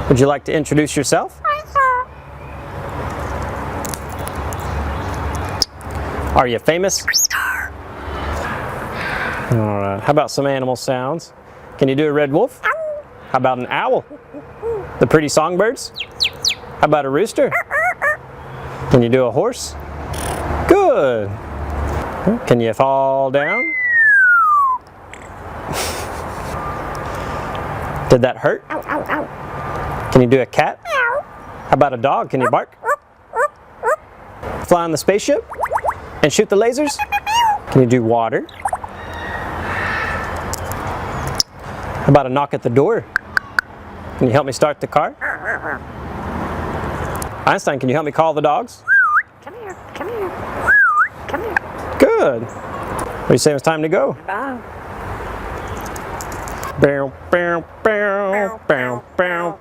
Would you like to introduce yourself? Are you famous? All right. How about some animal sounds? Can you do a red wolf? How about an owl? The pretty songbirds? How about a rooster? Can you do a horse? Good. Can you fall down? Did that hurt? Ow, ow, ow. Can you do a cat? How about a dog? Can you bark? Fly on the spaceship? And shoot the lasers? Can you do water? How about a knock at the door? Can you help me start the car? Einstein, can you help me call the dogs? Come here, come here. Come here. Good. What do you say it's time to go? Bye. Bow, bow, bow, bow, bow.